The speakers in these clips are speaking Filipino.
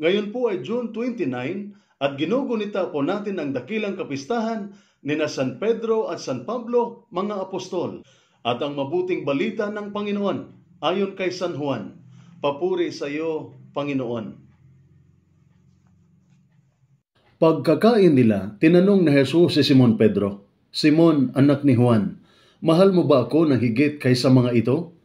Ngayon po ay June 29 at ginugunita po natin ang dakilang kapistahan ni na San Pedro at San Pablo, mga apostol, at ang mabuting balita ng Panginoon ayon kay San Juan. Papuri sa iyo, Panginoon. Pagkakain nila, tinanong ni Jesus si Simon Pedro, "Simon, anak ni Juan, mahal mo ba ako ng higit kaysa mga ito?"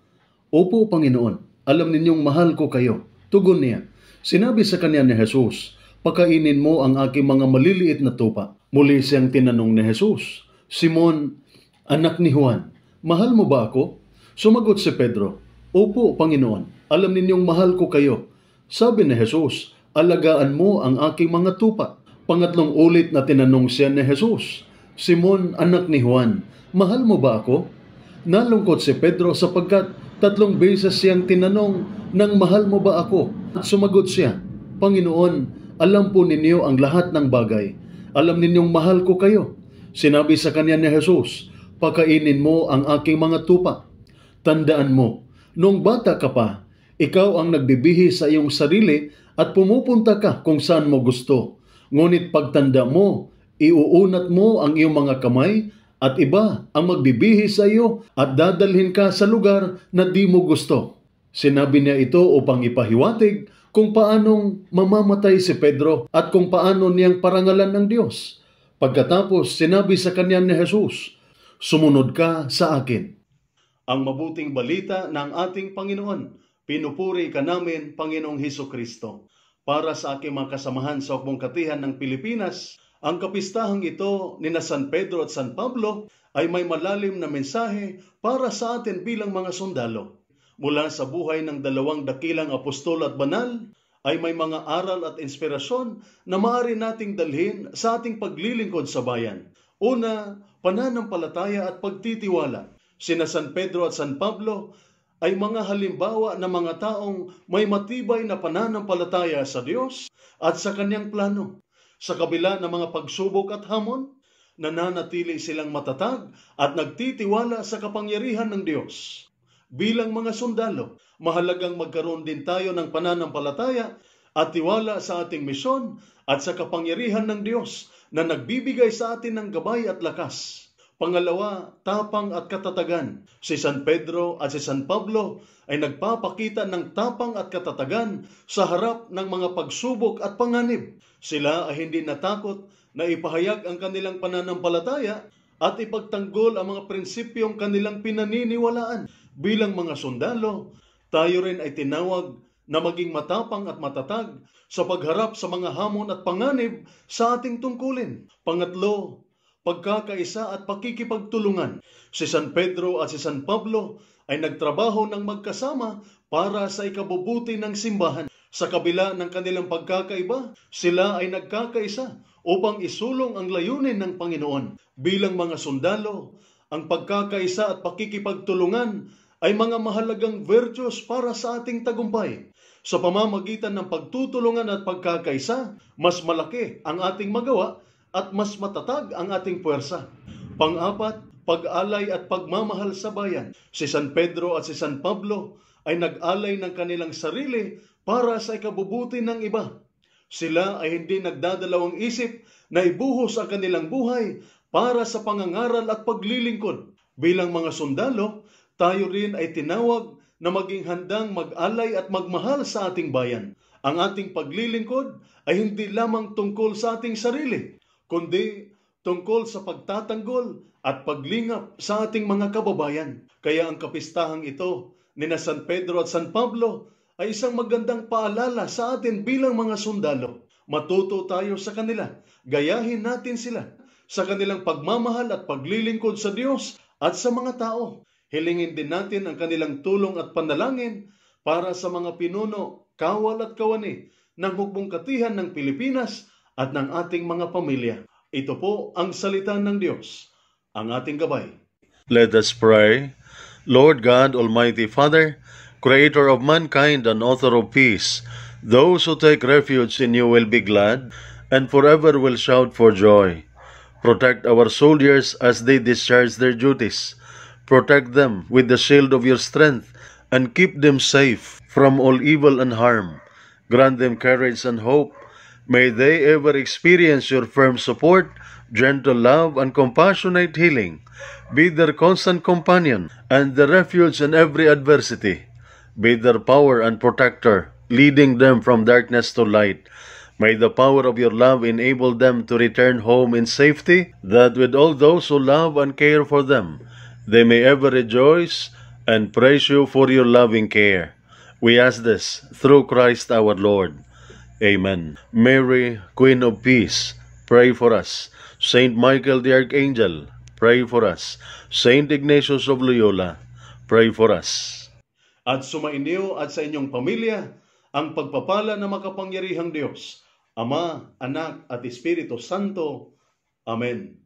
"Opo, Panginoon, alam ninyong mahal ko kayo." Tugon niya. Sinabi sa kanya ni Jesus, "Pakainin mo ang aking mga maliliit na tupa." Muli siyang tinanong ni Jesus, "Simon, anak ni Juan, mahal mo ba ako?" Sumagot si Pedro, "Opo, Panginoon, alam ninyong mahal ko kayo." Sabi ni Jesus, "Alagaan mo ang aking mga tupa." Pangatlong ulit na tinanong siya ni Jesus, "Simon, anak ni Juan, mahal mo ba ako?" Nalungkot si Pedro sapagkat 3 beses siyang tinanong ng mahal mo ba ako? At sumagot siya, "Panginoon, alam po ninyo ang lahat ng bagay. Alam ninyong mahal ko kayo." Sinabi sa kanya ni Jesus, "Pakainin mo ang aking mga tupa." Tandaan mo, noong bata ka pa, ikaw ang nagbibihis sa iyong sarili at pumupunta ka kung saan mo gusto. Ngunit pagtanda mo, iuunat mo ang iyong mga kamay at iba ang magbibihis sa iyo at dadalhin ka sa lugar na di mo gusto. Sinabi niya ito upang ipahiwatig kung paanong mamamatay si Pedro at kung paano niyang parangalan ng Diyos. Pagkatapos, sinabi sa kanya ni Jesus, "Sumunod ka sa akin." Ang mabuting balita ng ating Panginoon, pinupuri ka namin, Panginoong Hesukristo. Para sa aking mga kasamahan sa Hukbong Katihan ng Pilipinas, ang kapistahang ito ni na San Pedro at San Pablo ay may malalim na mensahe para sa atin bilang mga sundalo. Mula sa buhay ng 2 dakilang apostol at banal, ay may mga aral at inspirasyon na maaari nating dalhin sa ating paglilingkod sa bayan. Una, pananampalataya at pagtitiwala. Sina San Pedro at San Pablo ay mga halimbawa ng mga taong may matibay na pananampalataya sa Diyos at sa Kanyang plano. Sa kabila ng mga pagsubok at hamon, nananatili silang matatag at nagtitiwala sa kapangyarihan ng Diyos. Bilang mga sundalo, mahalagang magkaroon din tayo ng pananampalataya at tiwala sa ating misyon at sa kapangyarihan ng Diyos na nagbibigay sa atin ng gabay at lakas. Pangalawa, tapang at katatagan. Si San Pedro at si San Pablo ay nagpapakita ng tapang at katatagan sa harap ng mga pagsubok at panganib. Sila ay hindi natakot na ipahayag ang kanilang pananampalataya at ipagtanggol ang mga prinsipyong kanilang pinaniniwalaan. Bilang mga sundalo, tayo rin ay tinawag na maging matapang at matatag sa pagharap sa mga hamon at panganib sa ating tungkulin. Pangatlo, pagkakaisa at pakikipagtulungan. Si San Pedro at si San Pablo ay nagtrabaho ng magkasama para sa ikabubuti ng simbahan. Sa kabila ng kanilang pagkakaiba, sila ay nagkakaisa upang isulong ang layunin ng Panginoon. Bilang mga sundalo, ang pagkakaisa at pakikipagtulungan ay mga mahalagang virtues para sa ating tagumpay. Sa pamamagitan ng pagtutulungan at pagkakaisa, mas malaki ang ating magawa at mas matatag ang ating puwersa. Pang-apat, pag-alay at pagmamahal sa bayan. Si San Pedro at si San Pablo ay nag-alay ng kanilang sarili para sa ikabubuti ng iba. Sila ay hindi nagdadalawang isip na ibuhos ang kanilang buhay para sa pangangaral at paglilingkod. Bilang mga sundalo, tayo rin ay tinawag na maging handang mag-alay at magmahal sa ating bayan. Ang ating paglilingkod ay hindi lamang tungkol sa ating sarili, kundi tungkol sa pagtatanggol at paglingap sa ating mga kababayan. Kaya ang kapistahang ito ni na San Pedro at San Pablo ay isang magandang paalala sa atin bilang mga sundalo. Matuto tayo sa kanila, gayahin natin sila sa kanilang pagmamahal at paglilingkod sa Diyos at sa mga tao. Hilingin din natin ang kanilang tulong at panalangin para sa mga pinuno, kawal at kawani ng Hukbong Katihan ng Pilipinas at ng ating mga pamilya. Ito po ang salita ng Diyos, ang ating gabay. Let us pray. Lord God, Almighty Father, Creator of mankind and author of peace, those who take refuge in you will be glad and forever will shout for joy. Protect our soldiers as they discharge their duties. Protect them with the shield of your strength and keep them safe from all evil and harm. Grant them courage and hope. May they ever experience your firm support, gentle love, and compassionate healing. Be their constant companion and the refuge in every adversity. Be their power and protector, leading them from darkness to light. May the power of your love enable them to return home in safety, that with all those who love and care for them, they may ever rejoice and praise you for your loving care. We ask this through Christ our Lord. Amen. Mary, Queen of Peace, pray for us. Saint Michael the Archangel, pray for us. Saint Ignatius of Loyola, pray for us. At sumainyo at sa inyong pamilya ang pagpapala ng makapangyarihang Diyos, Ama, Anak at Espiritu Santo. Amen.